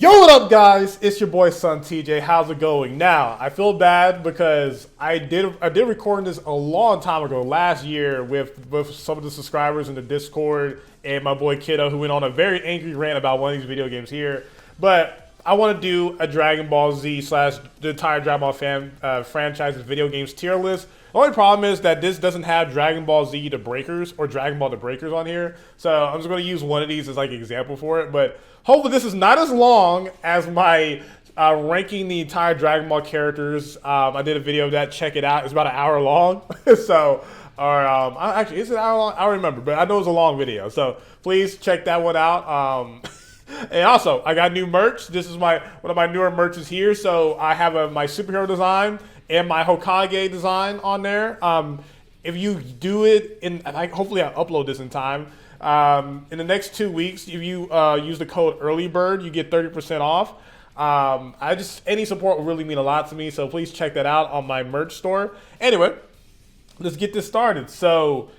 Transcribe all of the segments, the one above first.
Yo, what up, guys? It's your boy SonTJ. How's it going? Now, I feel bad because I did record this a long time ago, last year, with some of the subscribers in the Discord and my boy Kiddo, who went on a very angry rant about one of these video games here. But I want to do a Dragon Ball Z / the entire Dragon Ball franchise's video games tier list. The only problem is that this doesn't have Dragon Ball Z The Breakers or Dragon Ball The Breakers on here. So I'm just going to use one of these as like an example for it. But hopefully this is not as long as my ranking the entire Dragon Ball characters. I did a video of that. Check it out. It's about an hour long. So, actually, is it an hour long? I don't remember, but I know it's a long video. So please check that one out. And also, I got new merch. This is one of my newer merches here. So I have my superhero design and my Hokage design on there. If you do it, hopefully I'll upload this in time. In the next 2 weeks, if you use the code EARLYBIRD, you get 30% off. Any support would really mean a lot to me, so please check that out on my merch store. Anyway, let's get this started. So,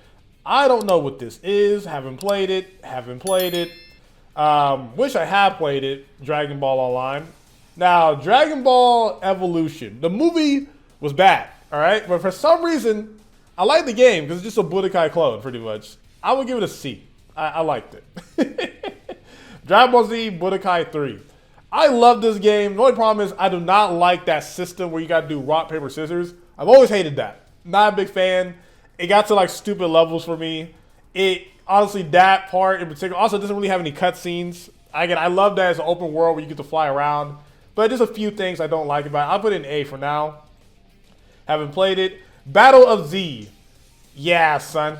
I don't know what this is. Haven't played it. Wish I had played it, Dragon Ball Online. Now, Dragon Ball Evolution, the movie was bad, all right? But for some reason, I like the game because it's just a Budokai clone, pretty much. I would give it a C. I liked it. Dragon Ball Z Budokai 3. I love this game. The only problem is I do not like that system where you got to do rock, paper, scissors. I've always hated that. Not a big fan. It got to like stupid levels for me. Honestly, that part in particular also doesn't really have any cutscenes. Again, I love that it's an open world where you get to fly around. But there's a few things I don't like about it. I'll put it in A for now. Haven't played it. Battle of Z. Yeah, son.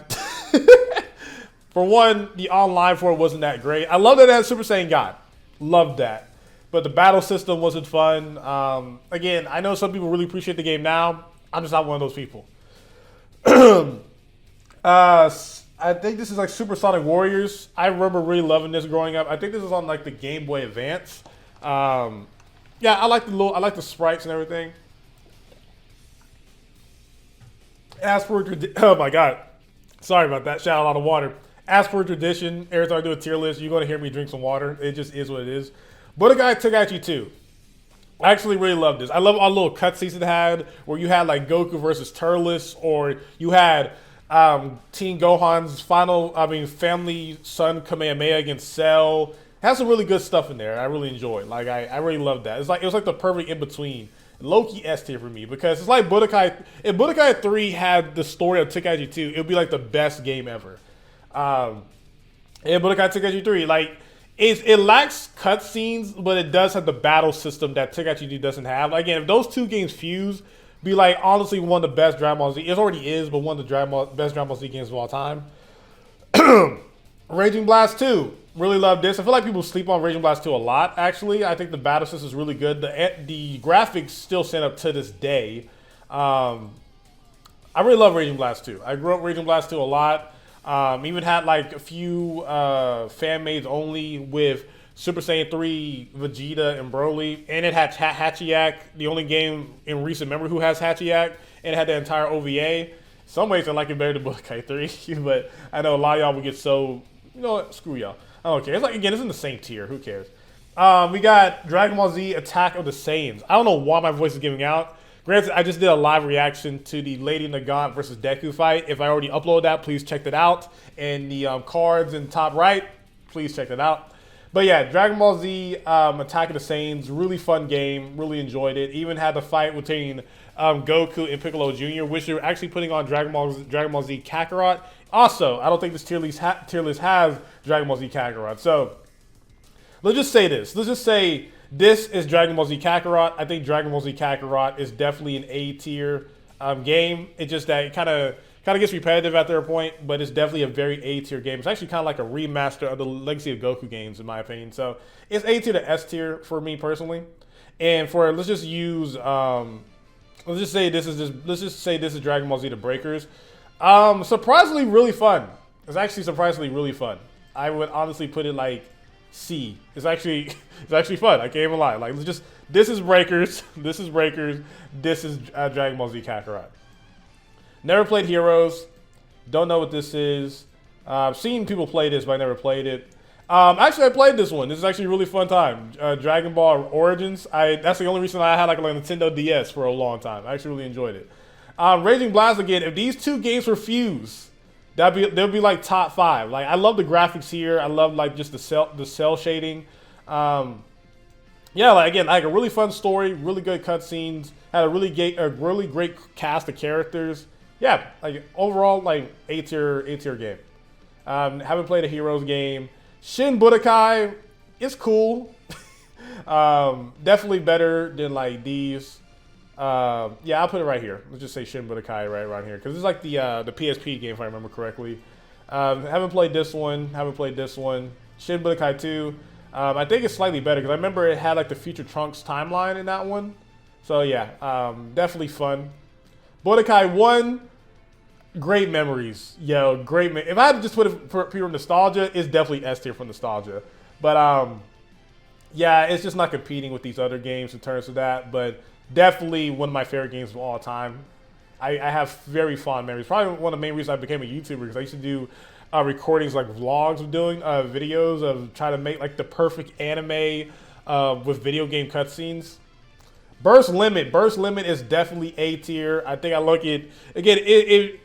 For one, the online for it wasn't that great. I love that it had Super Saiyan God. Loved that. But the battle system wasn't fun. Again, I know some people really appreciate the game now. I'm just not one of those people. I think this is like Super Sonic Warriors. I remember really loving this growing up. I think this is on like the Game Boy Advance. Yeah, I like the sprites and everything. As for oh my god, sorry about that. Shout out a lot of water. As for tradition, every time I do a tier list, you're gonna hear me drink some water. It just is what it is. Budokai Tenkaichi 2. I actually really love this. I love all the little cutscenes it had, where you had like Goku versus Turles, or you had Teen Gohan's family son Kamehameha against Cell. It has some really good stuff in there. I really enjoy it. Like I really love that. It was like the perfect in between. Low-key S tier for me because it's like Budokai. If Budokai 3 had the story of Tenkaichi 2, it would be like the best game ever. And Budokai Tenkaichi 3, like it lacks cutscenes, but it does have the battle system that Tenkaichi 2 doesn't have. Again, if those two games fuse, be like honestly one of the best Dragon Ball Z. It already is, but one of the best Dragon Ball Z games of all time. Raging Blast 2. Really love this. I feel like people sleep on Raging Blast 2 a lot, actually. I think the battle system is really good. The graphics still stand up to this day. I really love Raging Blast 2. I grew up Raging Blast 2 a lot. Even had like a few fan mades only with Super Saiyan 3, Vegeta, and Broly. And it had Hachiyak, the only game in recent memory who has Hachiyak. And it had the entire OVA. In some ways, I like it better than Budokai 3. But I know a lot of y'all would get so, you know what, screw y'all. I don't care. It's like, again, it's in the same tier. Who cares? We got Dragon Ball Z Attack of the Saiyans. I don't know why my voice is giving out. Granted, I just did a live reaction to the Lady Nagant versus Deku fight. If I already uploaded that, please check that out. And the cards in the top right, please check that out. But yeah, Dragon Ball Z Attack of the Saiyans, really fun game. Really enjoyed it. Even had the fight between Goku and Piccolo Jr., which they're actually putting on Dragon Ball Z Kakarot. Also, I don't think this tier list has Dragon Ball Z Kakarot. So, let's just say this. Let's just say this is Dragon Ball Z Kakarot. I think Dragon Ball Z Kakarot is definitely an A tier game. It's just that it kind of gets repetitive at their point, but it's definitely a very A tier game. It's actually kind of like a remaster of the Legacy of Goku games, in my opinion. So, it's A tier to S tier for me personally. And for let's just say this is Dragon Ball Z The Breakers. Surprisingly really fun. It's actually surprisingly really fun. I would honestly put it like C. It's actually fun. I can't even lie. Like this is Breakers. This is Breakers. This is Dragon Ball Z Kakarot. Never played Heroes. Don't know what this is. I've seen people play this, but I never played it. Actually, I played this one. This is actually a really fun time. Dragon Ball Origins. That's the only reason I had like a Nintendo DS for a long time. I actually really enjoyed it. Raging Blast again. If these two games were fused, they'll be like top 5. Like I love the graphics here. I love like just the cell shading. Yeah, like again, like a really fun story, really good cutscenes. Had a really great cast of characters. Yeah, like overall, like A tier game. Haven't played a Heroes game. Shin Budokai is cool. Definitely better than like these. Yeah, I'll put it right here. Let's just say Shin Budokai right around here because it's like the PSP game if I remember correctly. Haven't played this one. Haven't played this one. Shin Budokai 2. I think it's slightly better because I remember it had like the Future Trunks timeline in that one. So yeah, definitely fun. Budokai 1. Great memories, yo. Great. If I had to just put it for pure nostalgia, it's definitely S tier for nostalgia. But yeah, it's just not competing with these other games in terms of that. But definitely one of my favorite games of all time. I have very fond memories. Probably one of the main reasons I became a YouTuber because I used to do recordings like vlogs of doing videos of trying to make like the perfect anime with video game cutscenes. Burst Limit is definitely A tier. I think I look at again.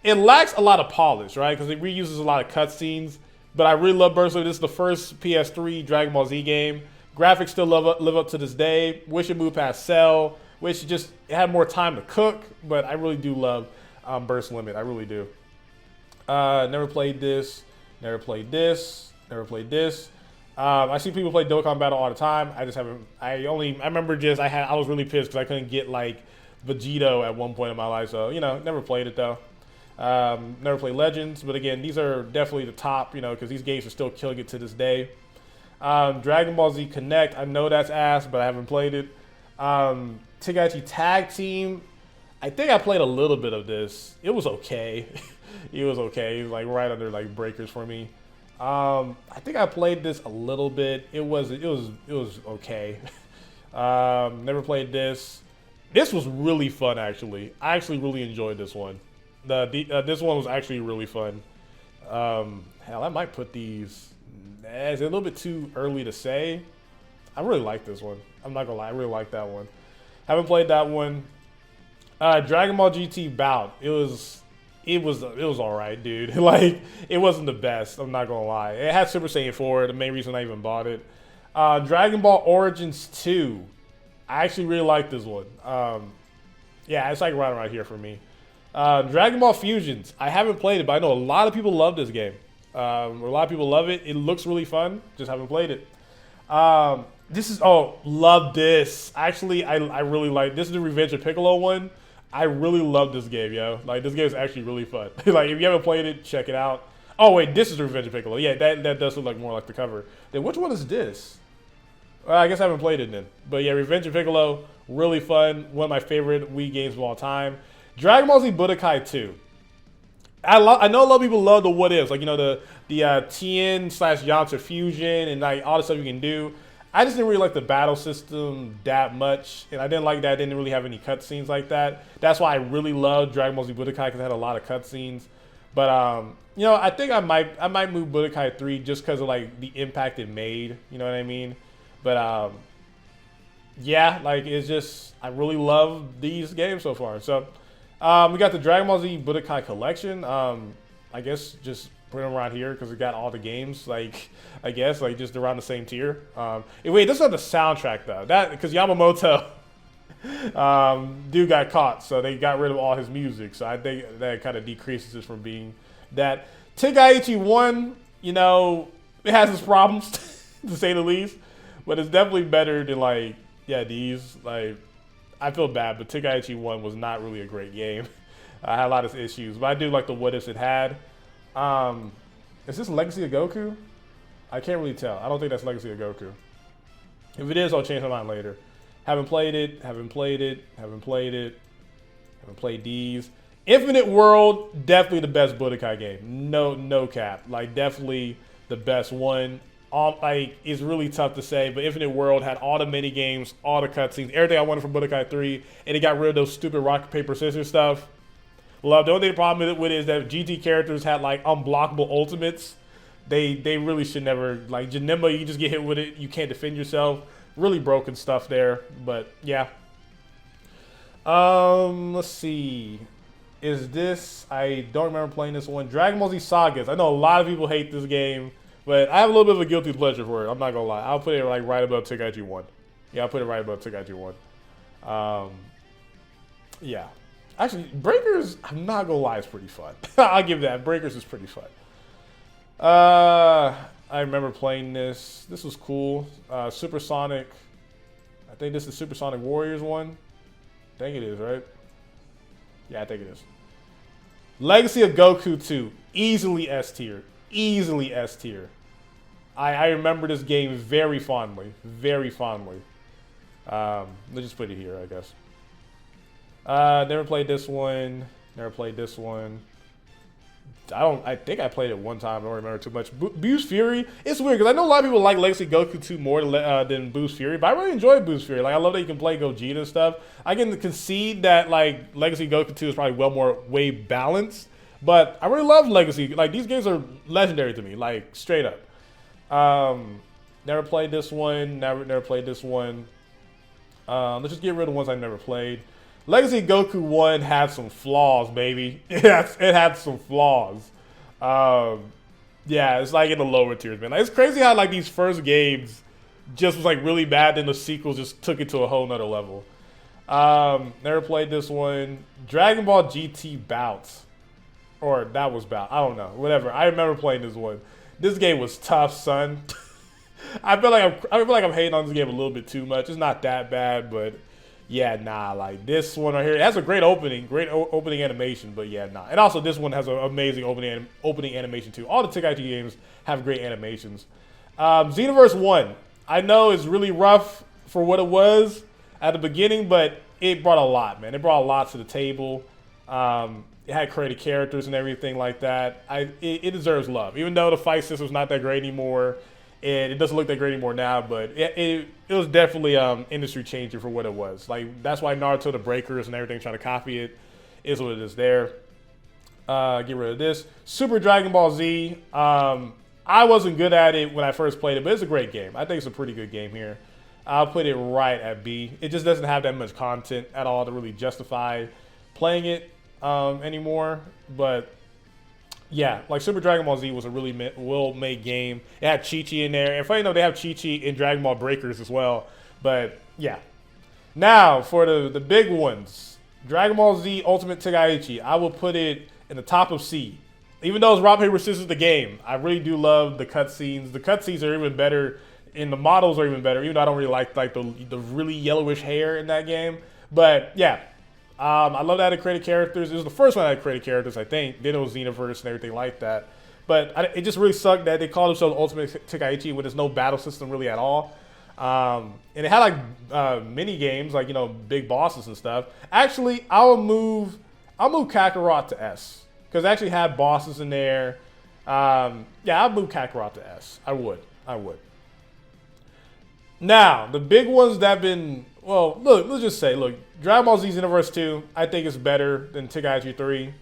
It lacks a lot of polish, right? Because it reuses a lot of cutscenes. But I really love Burst Limit. This is the first PS3 Dragon Ball Z game. Graphics still live up to this day. Wish it moved past Cell. Wish it had more time to cook. But I really do love Burst Limit. I really do. Never played this. Never played this. Never played this. I see people play Dokkan Battle all the time. I just haven't. I remember I was really pissed because I couldn't get like Vegito at one point in my life. So never played it though. Never played Legends, but again, these are definitely the top, because these games are still killing it to this day. Dragon Ball Z Connect, I know that's ass, but I haven't played it. Tenkaichi Tag Team, I think I played a little bit of this. It was okay. It was okay. It was like right under like breakers for me. I think I played this a little bit. It was okay. Never played this. This was really fun actually. I actually really enjoyed this one. This one was actually really fun. Hell, I might put these. It's a little bit too early to say. I really like this one. I'm not gonna lie, I really like that one. Haven't played that one. Dragon Ball GT Bout. It was all right, dude. Like it wasn't the best. I'm not gonna lie. It had Super Saiyan 4. The main reason I even bought it. Dragon Ball Origins 2. I actually really like this one. Yeah, it's like right around here for me. Dragon Ball Fusions. I haven't played it, but I know a lot of people love this game. A lot of people love it. It looks really fun. Just haven't played it. Love this. Actually, I really like this. Is the Revenge of Piccolo one. I really love this game, yo. Like this game is actually really fun. Like if you haven't played it, check it out. Oh wait, this is the Revenge of Piccolo. Yeah, that does look like more like the cover. Then which one is this? I guess I haven't played it then. But yeah, Revenge of Piccolo, really fun. One of my favorite Wii games of all time. Dragon Ball Z Budokai 2. I know a lot of people love the what ifs, like the Tien/Yamcha fusion and like all the stuff you can do. I just didn't really like the battle system that much, and I didn't like that. I didn't really have any cutscenes like that. That's why I really loved Dragon Ball Z Budokai because it had a lot of cutscenes. But I think I might move Budokai 3 just because of like the impact it made. You know what I mean? But yeah, like it's just I really love these games so far. So. We got the Dragon Ball Z Budokai Collection. I guess just put them around here because we got all the games. Like I guess like just around the same tier. Wait, this is not the soundtrack though. That because Yamamoto, dude got caught, so they got rid of all his music. So I think that kind of decreases it from being that. Tenkaichi 1, it has its problems to say the least, but it's definitely better than like these like. I feel bad, but Tenkaichi 1 was not really a great game. I had a lot of issues, but I do like the what ifs it had. Is this Legacy of Goku? I can't really tell. I don't think that's Legacy of Goku. If it is, I'll change my mind later. Haven't played it. Haven't played it. Haven't played it. Haven't played these. Infinite World, definitely the best Budokai game. No cap. Like definitely the best one. It's really tough to say, but Infinite World had all the mini games, all the cutscenes, everything I wanted from Budokai 3, and it got rid of those stupid rock paper scissors stuff. Love. The only problem with it is that GT characters had like unblockable ultimates, They really should never, like Janemba, you just get hit with it, you can't defend yourself. Really broken stuff there, but yeah. Let's see. Is this, I don't remember playing this one. Dragon Ball Z Sagas. I know a lot of people hate this game, but I have a little bit of a guilty pleasure for it. I'm not gonna lie. I'll put it like right above Tenkaichi 1. Yeah, I'll put it right above Tenkaichi 1. Yeah. Actually, Breakers, I'm not gonna lie, it's pretty fun. I'll give that. Breakers is pretty fun. I remember playing this. This was cool. Supersonic. I think this is Supersonic Warriors one. I think it is, right? Yeah, I think it is. Legacy of Goku 2. Easily S tier. Easily S tier. I remember this game very fondly. Very fondly. Let's just put it here, I guess. Never played this one. Never played this one. I think I played it one time. I don't remember too much. Boost Fury. It's weird because I know a lot of people like Legacy Goku 2 more than Boost Fury, but I really enjoy Boost Fury. Like I love that you can play Gogeta and stuff. I can concede that like Legacy Goku 2 is probably way balanced, but I really love Legacy. Like these games are legendary to me, like straight up. Never played this one. Never played this one. Let's just get rid of ones I never played. Legacy Goku 1 had some flaws, baby. It had some flaws. Yeah, it's like in the lower tiers, man. Like, it's crazy how like these first games just was like really bad, then the sequels just took it to a whole nother level. Never played this one. Dragon Ball GT Bouts. Or that was Bout. I don't know. Whatever. I remember playing this one. This game was tough, son. I feel like I'm hating on this game a little bit too much. It's not that bad, but yeah, nah, like this one right here, it has a great opening animation, but yeah, nah. And also this one has an amazing opening animation too. All the Tenkaichi games have great animations. Xenoverse 1, I know it's really rough for what it was at the beginning, but it brought a lot, man. It brought a lot to the table. It had creative characters and everything like that. It deserves love, even though the fight system's not that great anymore. And it doesn't look that great anymore now, but it was definitely industry changing for what it was. Like that's why Naruto, the Breakers, and everything trying to copy it is what it is there. Get rid of this. Super Dragon Ball Z. I wasn't good at it when I first played it, but it's a great game. I think it's a pretty good game here. I'll put it right at B. It just doesn't have that much content at all to really justify playing it anymore, but yeah, like Super Dragon Ball Z was a really well-made game. It had Chi-Chi in there. And funny enough, they have Chi-Chi in Dragon Ball Breakers as well. But yeah. Now, for the big ones. Dragon Ball Z Ultimate Tenkaichi. I will put it in the top of C. Even though it's rock, paper, scissors the game, I really do love the cutscenes. The cutscenes are even better, and the models are even better, even though I don't really like the really yellowish hair in that game. But yeah. I love that it created characters. It was the first one that created characters, I think. Then it was Xenoverse and everything like that. But it just really sucked that they called themselves Ultimate Tenkaichi when there's no battle system really at all. And it had like mini games, like big bosses and stuff. Actually, I'll move Kakarot to S because it actually had bosses in there. Yeah, I'll move Kakarot to S. I would. Now the big ones that have been. Well, look, let's just say, Dragon Ball Z Xenoverse 2, I think it's better than Tenkaichi 3.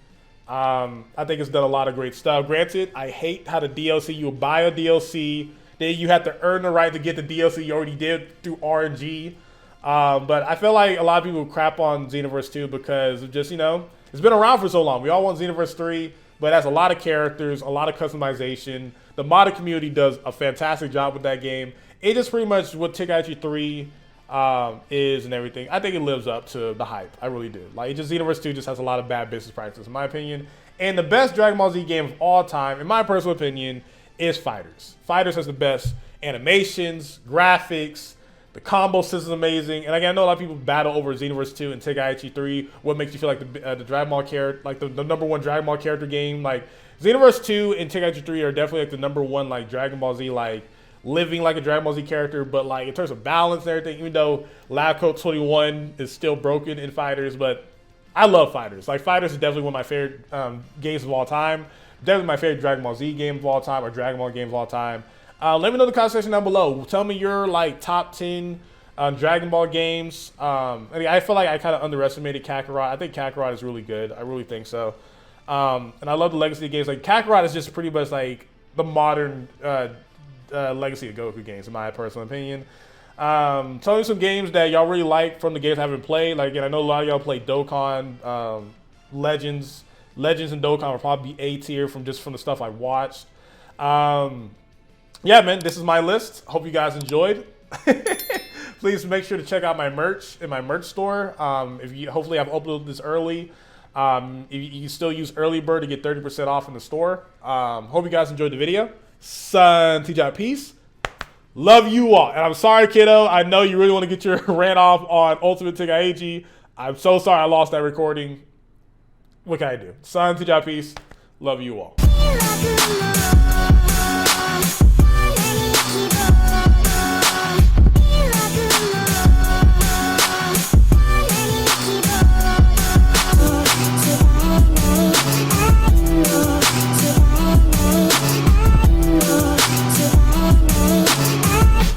I think it's done a lot of great stuff. Granted, I hate how the DLC, you buy a DLC, then you have to earn the right to get the DLC you already did through RNG. But I feel like a lot of people crap on Xenoverse 2 because of just, it's been around for so long. We all want Xenoverse 3, but it has a lot of characters, a lot of customization. The modded community does a fantastic job with that game. It is pretty much what Tenkaichi 3 is and everything. I think it lives up to the hype. I really do. Like, Xenoverse 2 just has a lot of bad business practices, in my opinion. And the best Dragon Ball Z game of all time, in my personal opinion, is Fighters. Fighters has the best animations, graphics, the combo system is amazing. And again, I know a lot of people battle over Xenoverse 2 and Tenkaichi 3. What makes you feel like the Dragon Ball character, like the number one Dragon Ball character game? Like, Xenoverse 2 and Tenkaichi 3 are definitely like the number one like Dragon Ball Z like living like a Dragon Ball Z character, but like in terms of balance and everything, even though Lab Coat 21 is still broken in Fighters, but I love Fighters. Like Fighters is definitely one of my favorite games of all time. Definitely my favorite Dragon Ball Z game of all time or Dragon Ball game of all time. Let me know in the comment section down below. Tell me your like top 10 Dragon Ball games. I feel like I kind of underestimated Kakarot. I think Kakarot is really good. I really think so. And I love the legacy games. Like Kakarot is just pretty much like the modern legacy of Goku games, in my personal opinion. Tell me some games that y'all really like from the games I haven't played. Like, again, I know a lot of y'all play Dokkan, Legends. Legends and Dokkan will probably be A tier from the stuff I watched. Yeah, man, this is my list. Hope you guys enjoyed. Please make sure to check out my merch in my merch store. Hopefully I've uploaded this early. You can still use early bird to get 30% off in the store. Hope you guys enjoyed the video. SonTJ, peace. Love you all. And I'm sorry, kiddo. I know you really want to get your rant off on Ultimate Tenkaichi. I'm so sorry I lost that recording. What can I do? SonTJ, peace. Love you all.